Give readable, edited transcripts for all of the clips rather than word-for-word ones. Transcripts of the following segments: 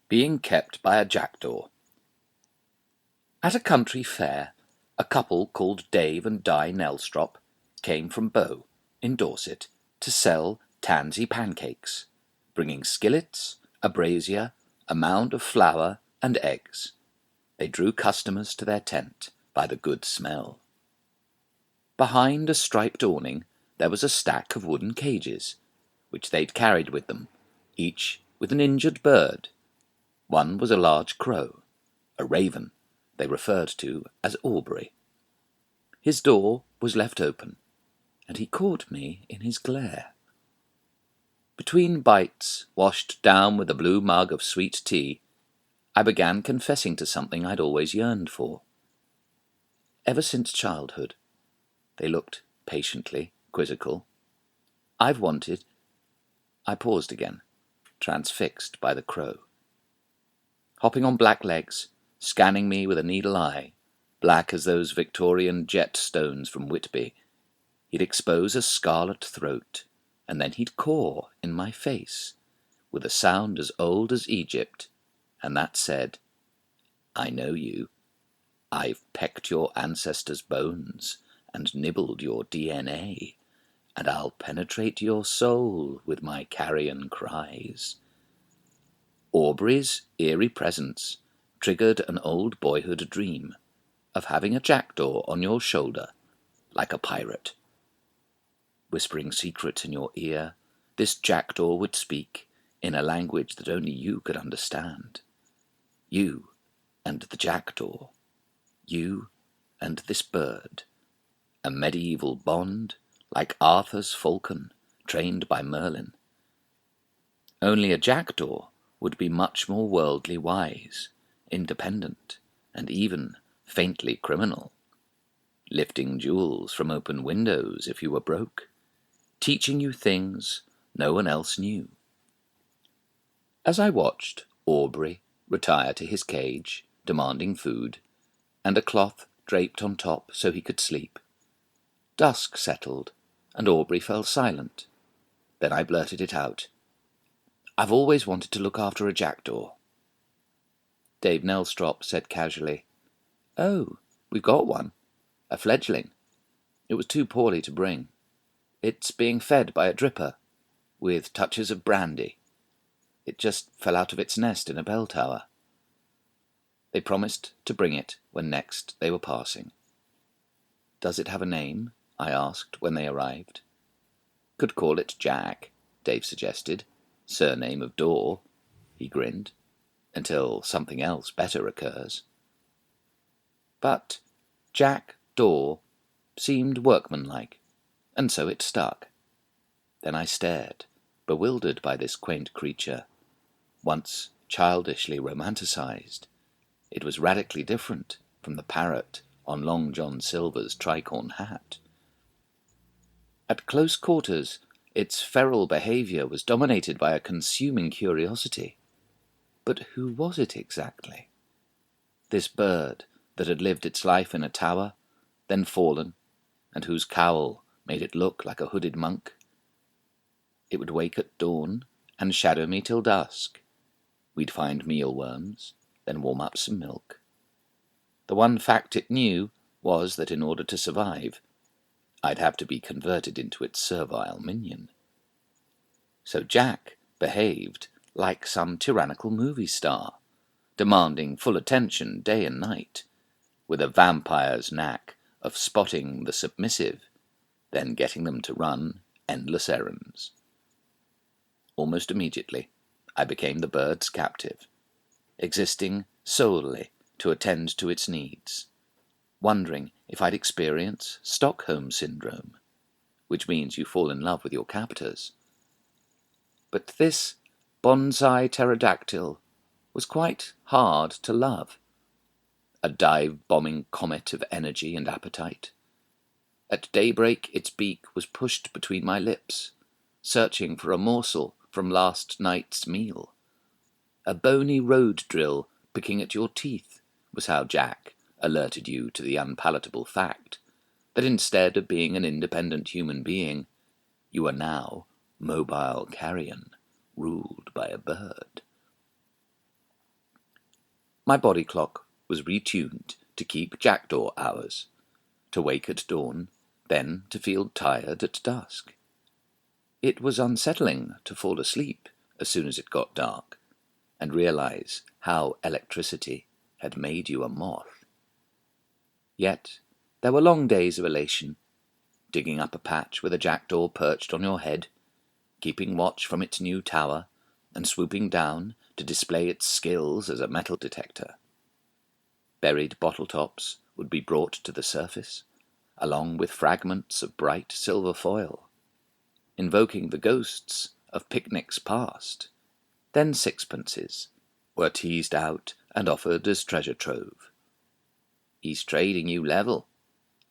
Being kept by a jackdaw. At a country fair, a couple called Dave and Di Nelstrop came from Bow, in Dorset, to sell tansy pancakes, bringing skillets, a brazier, a mound of flour, and eggs. They drew customers to their tent by the good smell. Behind a striped awning there was a stack of wooden cages, which they'd carried with them, each with an injured bird. One was a large crow, a raven they referred to as Aubrey. His door was left open, and he caught me in his glare. Between bites, washed down with a blue mug of sweet tea, I began confessing to something I'd always yearned for. Ever since childhood, they looked patiently quizzical. I paused again, transfixed by the crow. Hopping on black legs, scanning me with a needle eye, black as those Victorian jet stones from Whitby, he'd expose a scarlet throat, and then he'd caw in my face, with a sound as old as Egypt, and that said, "I know you. I've pecked your ancestors' bones and nibbled your DNA, and I'll penetrate your soul with my carrion cries." Aubrey's eerie presence triggered an old boyhood dream of having a jackdaw on your shoulder, like a pirate. Whispering secrets in your ear, this jackdaw would speak in a language that only you could understand. You and the jackdaw, you and this bird, a medieval bond like Arthur's falcon trained by Merlin. Only a jackdaw would be much more worldly wise, independent, and even faintly criminal, lifting jewels from open windows if you were broke, teaching you things no one else knew. As I watched Aubrey retire to his cage, demanding food, and a cloth draped on top so he could sleep, dusk settled, and Aubrey fell silent. Then I blurted it out. "I've always wanted to look after a jackdaw." Dave Nelstrop said casually, "Oh, we've got one. A fledgling. It was too poorly to bring. It's being fed by a dripper, with touches of brandy. It just fell out of its nest in a bell tower." They promised to bring it when next they were passing. "Does it have a name?" I asked when they arrived. "Could call it Jack," Dave suggested. "Surname of Daw," he grinned, "until something else better occurs." But Jackdaw seemed workmanlike, and so it stuck. Then I stared, bewildered by this quaint creature, once childishly romanticized. It was radically different from the parrot on Long John Silver's tricorn hat. At close quarters, its feral behavior was dominated by a consuming curiosity. But who was it exactly? This bird that had lived its life in a tower, then fallen, and whose cowl made it look like a hooded monk? It would wake at dawn and shadow me till dusk. We'd find mealworms, then warm up some milk. The one fact it knew was that in order to survive, I'd have to be converted into its servile minion. So Jack behaved like some tyrannical movie star, demanding full attention day and night, with a vampire's knack of spotting the submissive, then getting them to run endless errands. Almost immediately, I became the bird's captive, existing solely to attend to its needs, wondering if I'd experience Stockholm Syndrome, which means you fall in love with your captors. But this bonsai pterodactyl was quite hard to love, a dive-bombing comet of energy and appetite. At daybreak its beak was pushed between my lips, searching for a morsel from last night's meal. A bony road drill picking at your teeth was how Jack alerted you to the unpalatable fact that instead of being an independent human being, you are now mobile carrion, ruled by a bird. My body clock was retuned to keep jackdaw hours, to wake at dawn, then to feel tired at dusk. It was unsettling to fall asleep as soon as it got dark, and realize how electricity had made you a moth. Yet there were long days of elation, digging up a patch with a jackdaw perched on your head, keeping watch from its new tower, and swooping down to display its skills as a metal detector. Buried bottle tops would be brought to the surface, along with fragments of bright silver foil, invoking the ghosts of picnics past. Then sixpences were teased out and offered as treasure trove. "He's trading you level,"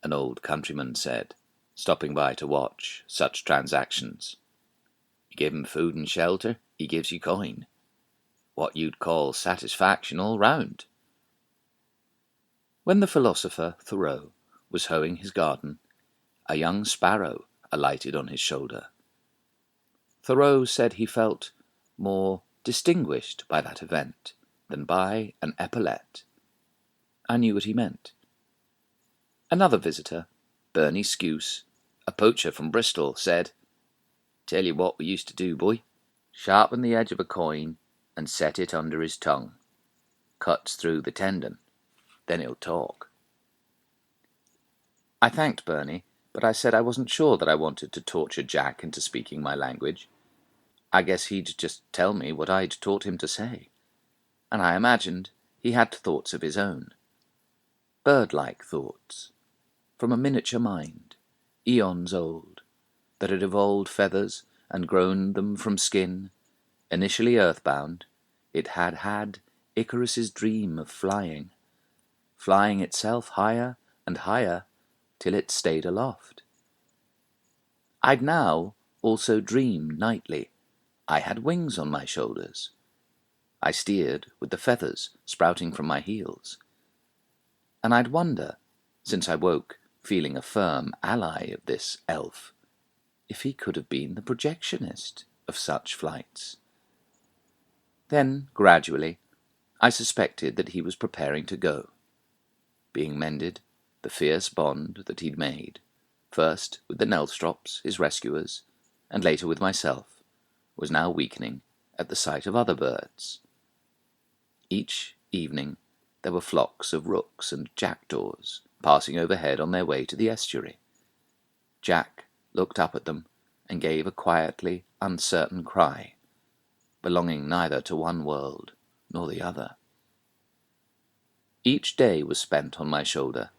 an old countryman said, stopping by to watch such transactions. "You give him food and shelter, he gives you coin. What you'd call satisfaction all round." When the philosopher Thoreau was hoeing his garden, a young sparrow alighted on his shoulder. Thoreau said he felt more distinguished by that event than by an epaulette. I knew what he meant. Another visitor, Bernie Skuse, a poacher from Bristol, said, "Tell you what we used to do, boy. Sharpen the edge of a coin and set it under his tongue. Cuts through the tendon. Then he'll talk." I thanked Bernie, but I said I wasn't sure that I wanted to torture Jack into speaking my language. I guess he'd just tell me what I'd taught him to say, and I imagined he had thoughts of his own. Bird-like thoughts, from a miniature mind, eons old, that had evolved feathers and grown them from skin. Initially earthbound, it had had Icarus's dream of flying itself higher and higher till it stayed aloft. I'd now also dream nightly. I had wings on my shoulders. I steered with the feathers sprouting from my heels. And I'd wonder, since I woke feeling a firm ally of this elf, if he could have been the projectionist of such flights. Then, gradually, I suspected that he was preparing to go. Being mended, the fierce bond that he'd made, first with the Nelstrops, his rescuers, and later with myself, was now weakening at the sight of other birds. Each evening there were flocks of rooks and jackdaws passing overhead on their way to the estuary. Jack looked up at them and gave a quietly uncertain cry, belonging neither to one world nor the other. Each day was spent on my shoulder,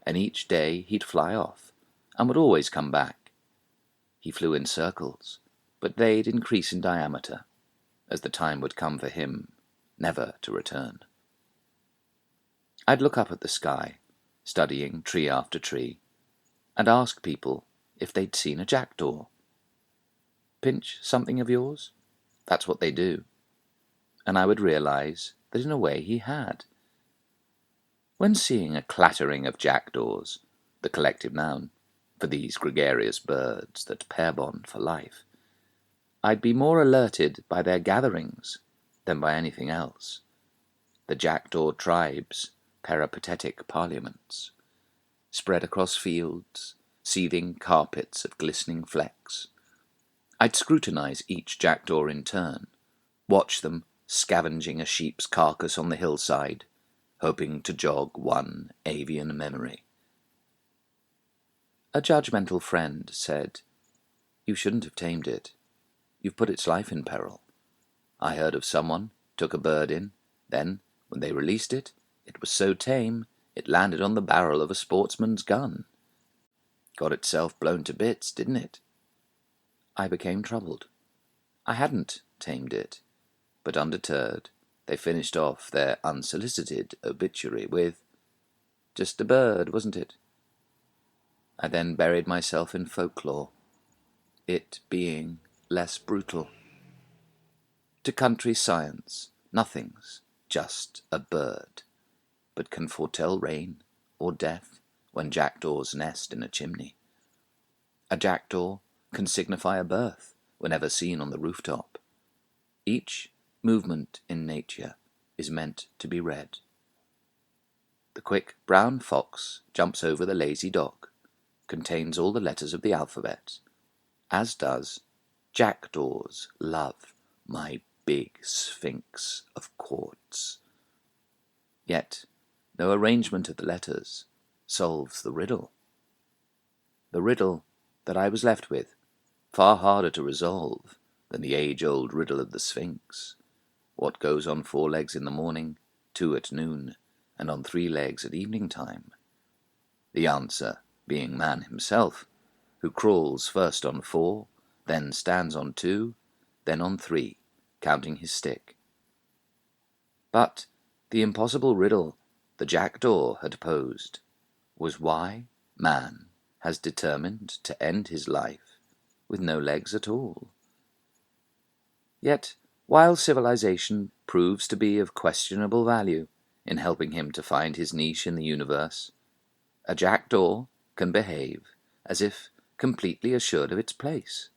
and each day he'd fly off, and would always come back. He flew in circles, but they'd increase in diameter, as the time would come for him never to return. I'd look up at the sky, studying tree after tree, and ask people if they'd seen a jackdaw. "Pinch something of yours?" That's what they do. And I would realize that in a way he had. When seeing a clattering of jackdaws, the collective noun for these gregarious birds that pair bond for life, I'd be more alerted by their gatherings than by anything else. The jackdaw tribes' peripatetic parliaments, spread across fields, seething carpets of glistening flecks. I'd scrutinize each jackdaw in turn, watch them scavenging a sheep's carcass on the hillside, hoping to jog one avian memory. A judgmental friend said, "You shouldn't have tamed it. You've put its life in peril. I heard of someone took a bird in, then, when they released it, it was so tame it landed on the barrel of a sportsman's gun. Got itself blown to bits, didn't it?" I became troubled. I hadn't tamed it, but undeterred, they finished off their unsolicited obituary with, "Just a bird, wasn't it?" I then buried myself in folklore, it being less brutal. To country science, nothing's just a bird, but can foretell rain or death when jackdaws nest in a chimney. A jackdaw can signify a birth whenever seen on the rooftop. Each movement in nature is meant to be read. The quick brown fox jumps over the lazy dog, contains all the letters of the alphabet, as does Jackdaw's love, my big sphinx of chords. Yet no arrangement of the letters solves the riddle. The riddle that I was left with, far harder to resolve than the age-old riddle of the Sphinx. What goes on 4 legs in the morning, 2 at noon, and on 3 legs at evening time? The answer being man himself, who crawls first on 4, then stands on 2, then on 3, counting his stick. But the impossible riddle the Jackdaw had posed was why man has determined to end his life with no legs at all. Yet, while civilization proves to be of questionable value in helping him to find his niche in the universe, a jackdaw can behave as if completely assured of its place,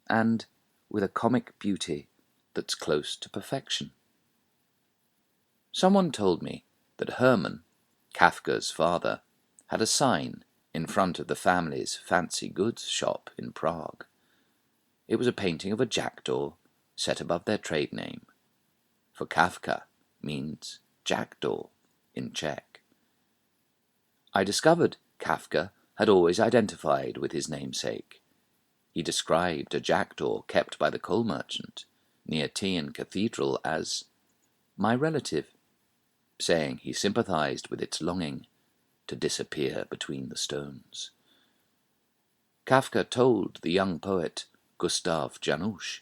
and with a comic beauty that's close to perfection. Someone told me that Hermann, Kafka's father, had a sign in front of the family's fancy goods shop in Prague. It was a painting of a jackdaw set above their trade name, for Kafka means jackdaw in Czech. I discovered Kafka had always identified with his namesake. He described a jackdaw kept by the coal merchant near Tian Cathedral as my relative, saying he sympathized with its longing to disappear between the stones. Kafka told the young poet Gustav Janusz,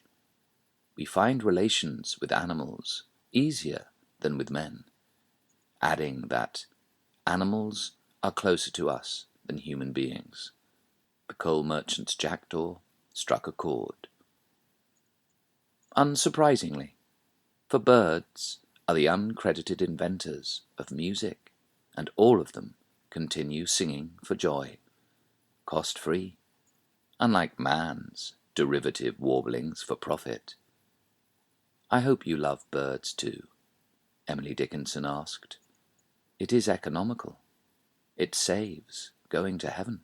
"We find relations with animals easier than with men," adding that animals are closer to us than human beings. The coal merchant's jackdaw struck a chord. Unsurprisingly, for birds are the uncredited inventors of music, and all of them continue singing for joy, cost-free, unlike man's derivative warblings for profit. I hope you love birds too, Emily Dickinson asked. It is economical. It saves going to heaven.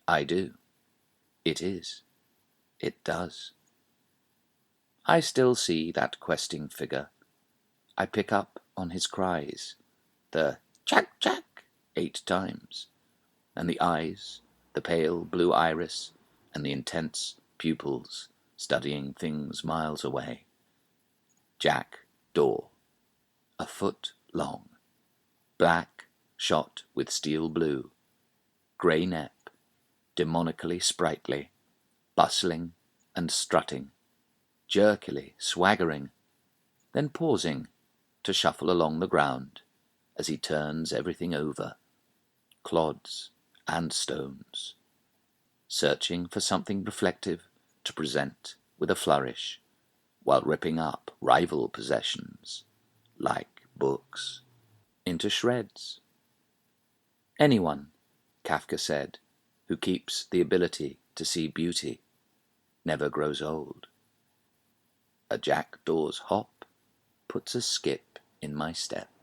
I do. It is. It does. I still see that questing figure. I pick up on his cries, the "Chack, chack" 8 times, and the eyes, the pale blue iris, and the intense pupils studying things miles away. Jackdaw, a foot long, black shot with steel blue, grey neck, demonically sprightly, bustling and strutting, jerkily swaggering, then pausing to shuffle along the ground as he turns everything over, clods and stones, searching for something reflective to present with a flourish, while ripping up rival possessions, like books, into shreds. Anyone, Kafka said, who keeps the ability to see beauty never grows old. A jackdaw's hop puts a skip in my step.